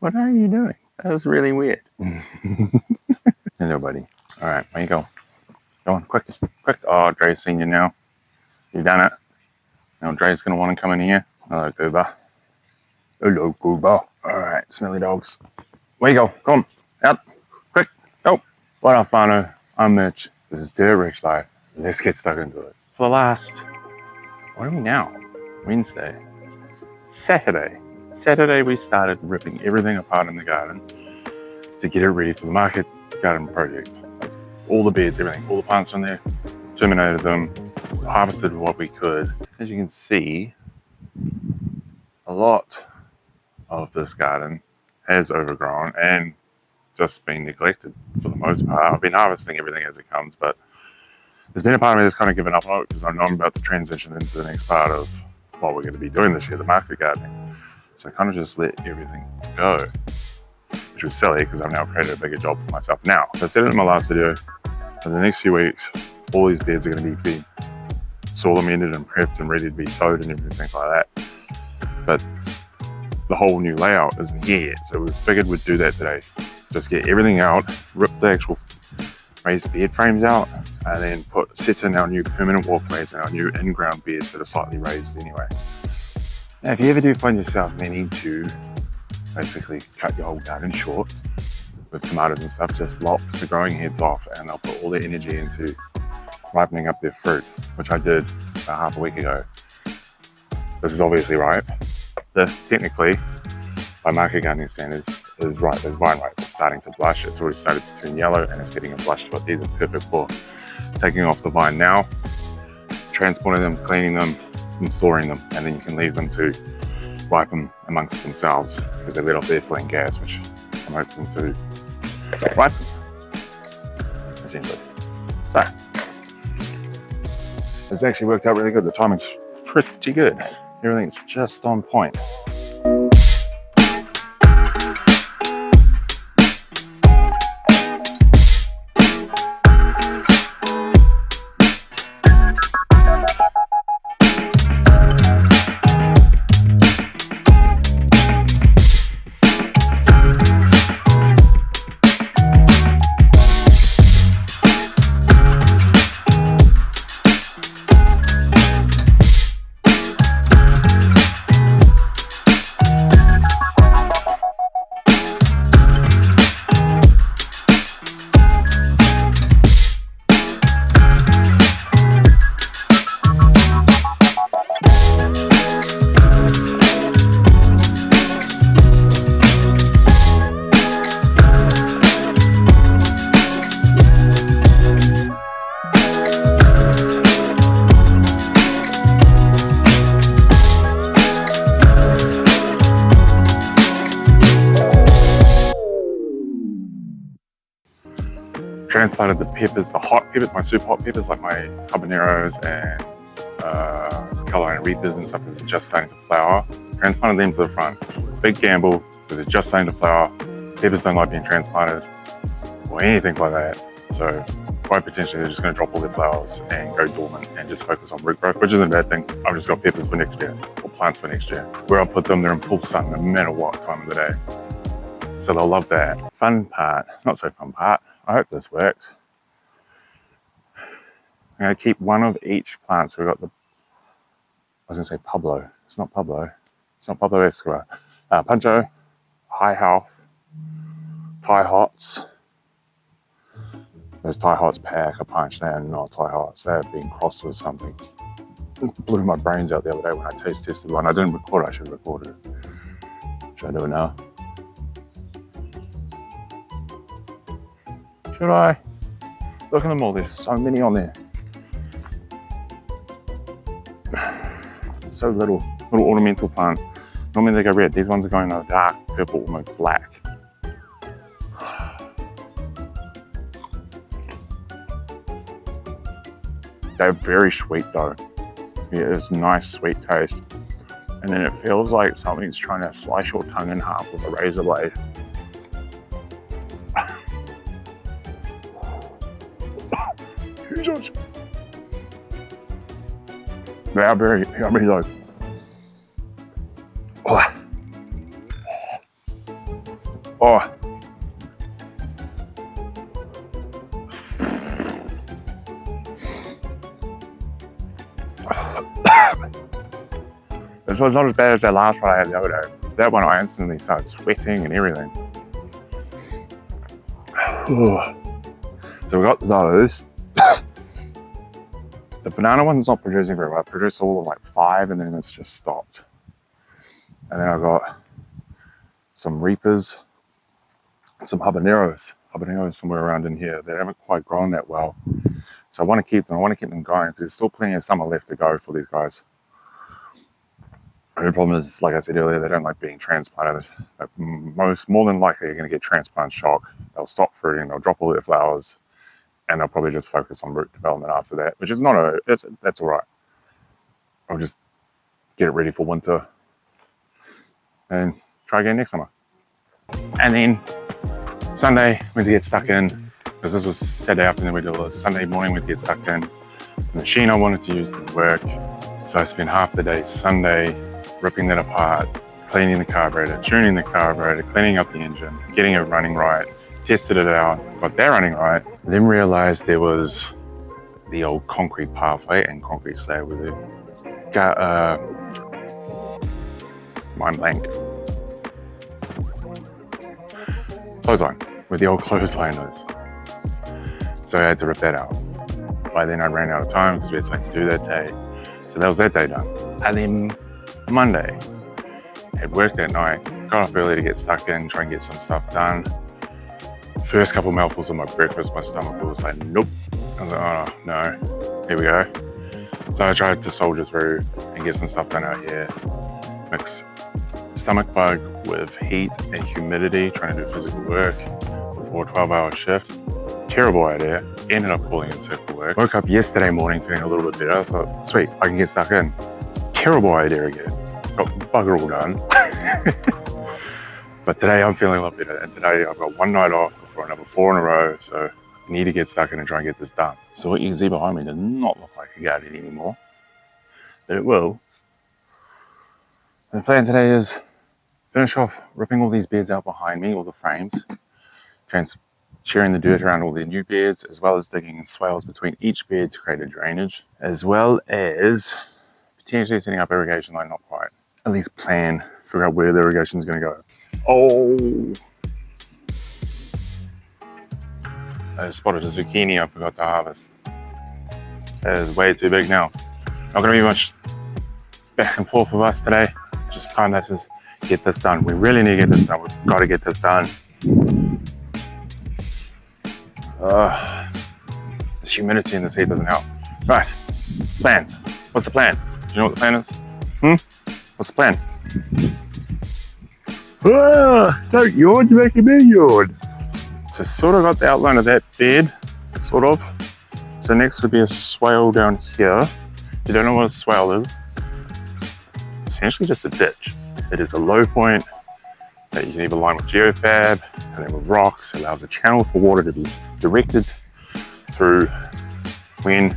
What are you doing? That was really weird. Hello, buddy. All right, where you go? Go on, quick, quick. Oh, Dre's seen you now. You done it. Now Dre's gonna want to come in here. Hello, Goober. Hello, Goober. All right, smelly dogs. Where you go? Come on, out, quick, go. What up, whānau? I'm Mitch. This is Dirt Rich Life. Let's get stuck into it. For the last, what are we now? Wednesday. Saturday we started ripping everything apart in the garden to get it ready for the market garden project. All the beds, everything, all the plants on there, terminated them, harvested what we could. As you can see, a lot of this garden has overgrown and just been neglected for the most part. I've been harvesting everything as it comes, but there's been a part of me that's kind of given up on it because I know I'm about to transition into the next part of what we're going to be doing this year, the market gardening. So I kind of just let everything go, which was silly because I've now created a bigger job for myself. Now, as I said it in my last video, in the next few weeks, all these beds are going to be soil amended and prepped and ready to be sowed and everything like that. But the whole new layout isn't here yet, so we figured we'd do that today. Just get everything out, rip the actual raised bed frames out, and then set in our new permanent walkways and our new in-ground beds that are slightly raised anyway. Now, if you ever do find yourself needing to basically cut your whole garden short with tomatoes and stuff, just lop the growing heads off and they'll put all their energy into ripening up their fruit, which I did about half a week ago. This is obviously ripe. This technically, by market gardening standards, is ripe. There's vine ripe. It's starting to blush. It's already started to turn yellow and it's getting a blush, but these are perfect for taking off the vine now, transporting them, cleaning them, and storing them, and then you can leave them to ripen amongst themselves because they let off their ethylene gas, which promotes them to ripen, essentially. So, it's actually worked out really good. The timing's pretty good. Everything's just on point. Transplanted the peppers, the hot peppers, my super hot peppers, like my habaneros and Carolina Reapers and stuff, that are just starting to flower. Transplanted them to the front. Big gamble, because they're just starting to flower. Peppers don't like being transplanted or anything like that. So quite potentially they're just going to drop all their flowers and go dormant and just focus on root growth, which isn't a bad thing. I've just got peppers for next year, or plants for next year. Where I put them, they're in full sun no matter what time of the day. So they'll love that. Fun part, not so fun part, I hope this works. I'm going to keep one of each plant. So we've got I was going to say Pablo. It's not Pablo. It's not Pablo Escobar. Puncho, High Health, Thai Hots. Those Thai Hots pack a punch. They are not Thai Hots. They have been crossed with something. It blew my brains out the other day when I taste tested one. I didn't record it. I should have recorded it. Should I do it now? Should I? Look at them all. There's so many on there. So little ornamental plant. Normally they go red. These ones are going a dark purple, almost black. They're very sweet though. Yeah, it's nice sweet taste. And then it feels like something's trying to slice your tongue in half with a razor blade. Jesus. They are very yummy though. Oh. Oh. This one's not as bad as that last one I had the other day. That one I instantly started sweating and everything. So we got those. The banana one's not producing very well. I produced all of like 5 and then it's just stopped. And then I got some reapers, some habaneros somewhere around in here that haven't quite grown that well. So I want to keep them. I want to keep them going. There's still plenty of summer left to go for these guys. The problem is, like I said earlier, they don't like being transplanted. Like more than likely, you're going to get transplant shock. They'll stop fruiting, they'll drop all their flowers, and they'll probably just focus on root development after that, which is not that's all right. I'll just get it ready for winter and try again next summer. And then Sunday, went to get stuck in, because this was Saturday afternoon, we did a Sunday morning, we get stuck in. The machine I wanted to use didn't work, so I spent half the day Sunday ripping that apart, cleaning the carburetor, tuning the carburetor, cleaning up the engine, getting it running right, tested it out, got that running right, then realized there was the old concrete pathway and concrete slab with it. Got mind blank. Clothesline, where the old clothesline is. So I had to rip that out. By then I ran out of time because we had something to do that day. So that was that day done. And then Monday, had work that night, got up early to get stuck in, try and get some stuff done. First couple mouthfuls of my breakfast, my stomach was like, nope. I was like, oh no, here we go. So I tried to soldier through and get some stuff done out here. Mix stomach bug with heat and humidity, trying to do physical work before a 12-hour shift. Terrible idea. Ended up calling in sick for work. Woke up yesterday morning feeling a little bit better. I thought, sweet, I can get stuck in. Terrible idea again. Got bugger all done. But today I'm feeling a lot better. And today I've got one night off for another 4 in a row. So I need to get stuck in and try and get this done. So what you can see behind me does not look like a garden anymore. But it will. And the plan today is finish off ripping all these beds out behind me, all the frames. Sharing the dirt around all the new beds, as well as digging swales between each bed to create a drainage, as well as potentially setting up irrigation line, not quite. At least plan, figure out where the irrigation is going to go. Oh! I spotted a zucchini I forgot to harvest. That is way too big now. Not going to be much back and forth with us today. Just time that to get this done. We really need to get this done. We've got to get this done. This humidity in this heat doesn't help. Right, plans. What's the plan? Do you know what the plan is? What's the plan? Don't yawn, you're making me yawn. So sort of got the outline of that bed, sort of. So next would be a swale down here. If you don't know what a swale is, essentially just a ditch. It is a low point that you can either line with geofab and then with rocks. It allows a channel for water to be directed through when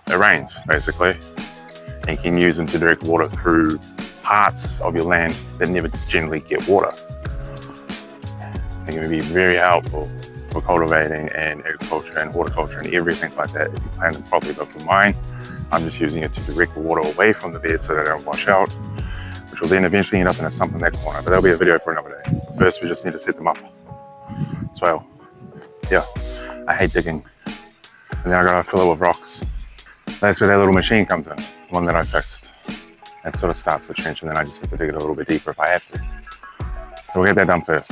it rains, basically. And you can use them to direct water through parts of your land that never generally get water. They can be very helpful for cultivating and agriculture and horticulture and everything like that if you plan them properly. But for mine, I'm just using it to direct the water away from the bed so that they don't wash out, which will then eventually end up in a sump in that corner. But that'll be a video for another day. First, we just need to set them up. So, yeah, I hate digging. And then I gotta fill it with rocks. That's where that little machine comes in, one that I fixed. That sort of starts the trench, and then I just have to dig it a little bit deeper if I have to. So we'll get that done first.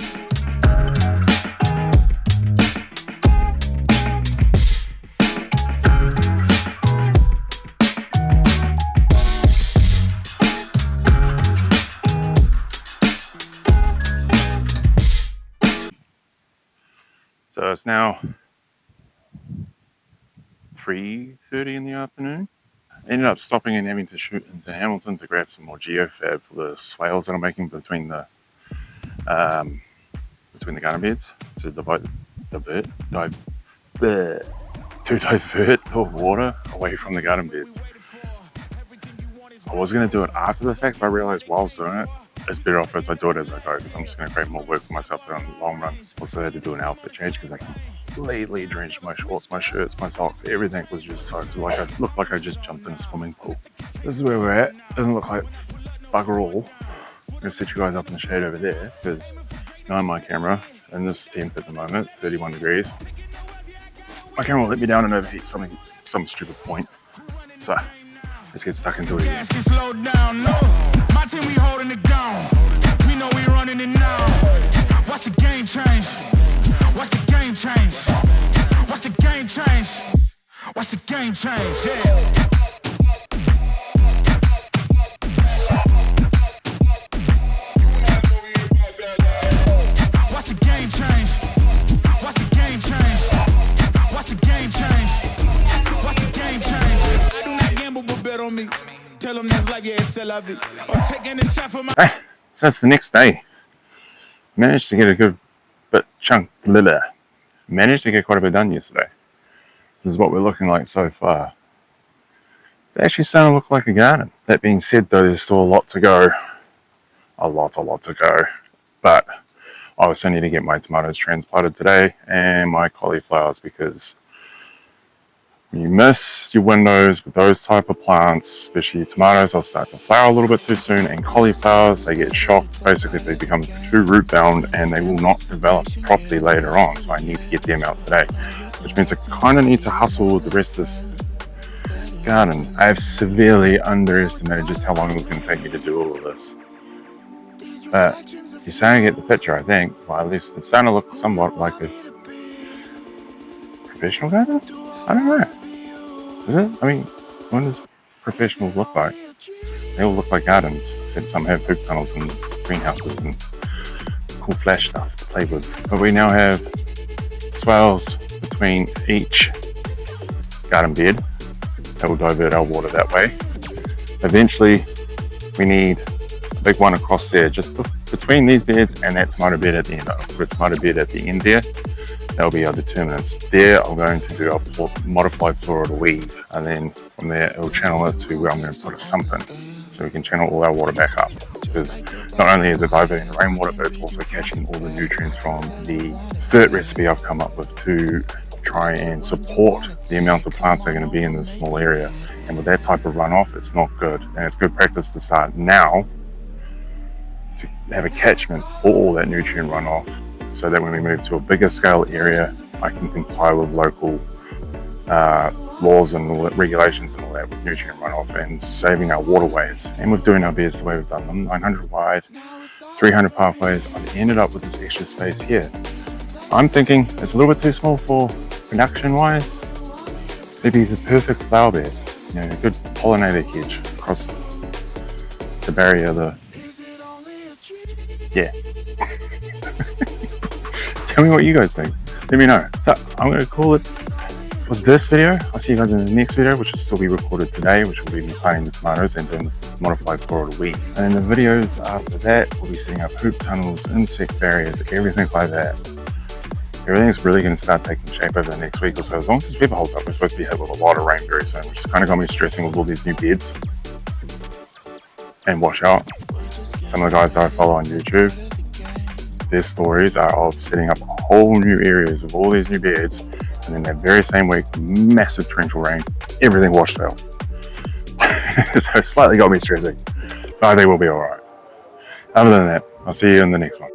So it's now 3:30 in the afternoon. I ended up stopping and having to shoot into Hamilton to grab some more geofab for the swales that I'm making between the garden beds to divert the water away from the garden beds. I was going to do it after the fact, but I realized while I was doing it, it's better off as I do it as I go, because I'm just going to create more work for myself in the long run. Also had to do an outfit change because I completely drenched my shorts, my shirts, my socks, everything was just soaked. Like I looked like I just jumped in a swimming pool. This is where we're at. Doesn't look like bugger all. I'm going to set you guys up in the shade over there because now my camera in this temp at the moment, 31 degrees. My camera will let me down and overheat some stupid point. So let's get stuck into it. Slow down, no. My team, we holding it down. We know we running it now. Watch the game change. Watch the game change. Watch the game change. Watch the game change. Yeah. Hey, so it's the next day. Managed to get a good managed to get quite a bit done yesterday. This is what we're looking like so far. It's actually starting to look like a garden. That being said though, there's still a lot to go. A lot to go. But I also need to get my tomatoes transplanted today and my cauliflowers, because when you miss your windows with those type of plants, especially tomatoes, they'll start to flower a little bit too soon, and cauliflowers, they get shocked. Basically, they become too root bound and they will not develop properly later on. So I need to get them out today, which means I kind of need to hustle with the rest of this garden. I have severely underestimated just how long it was going to take me to do all of this. But you're starting to get the picture, I think. Well, at least it's starting to look somewhat like a professional garden? I don't know. Is it? I mean, what does professionals look like? They all look like gardens, except some have hoop tunnels and greenhouses and cool flash stuff to play with. But we now have swales between each garden bed that will divert our water that way. Eventually, we need a big one across there, just between these beds and that tomato bed at the end. I'll put a tomato bed at the end there. That'll be our determinants. There, I'm going to do a modified floral weave, and then from there, it'll channel it to where I'm going to put a sump in, so we can channel all our water back up. Because not only is it diverting the rainwater, but it's also catching all the nutrients from the third recipe I've come up with to try and support the amount of plants that are going to be in this small area. And with that type of runoff, it's not good. And it's good practice to start now to have a catchment for all that nutrient runoff, so that when we move to a bigger scale area, I can comply with local laws and regulations and all that with nutrient runoff and saving our waterways. And with doing our beds the way we've done them, 900 wide, 300 pathways, I've ended up with this extra space here. I'm thinking it's a little bit too small for production wise. Maybe the perfect flower bed, you know, a good pollinator hedge across the barrier, yeah. Tell me what you guys think. Let me know. So I'm going to call it for this video. I'll see you guys in the next video, which will still be recorded today, which will be me planting the tomatoes and doing the modified floral weed. And in the videos after that, we'll be setting up hoop tunnels, insect barriers, everything like that. Everything's really going to start taking shape over the next week or so. As long as this weather holds up, we're supposed to be hit with a lot of rain very soon, which is kind of got me stressing with all these new beds and washout. Some of the guys that I follow on YouTube, their stories are of setting up whole new areas with all these new beds, and then that very same week, massive torrential rain, everything washed out. So it slightly got me stressing, but I think we'll be alright. Other than that, I'll see you in the next one.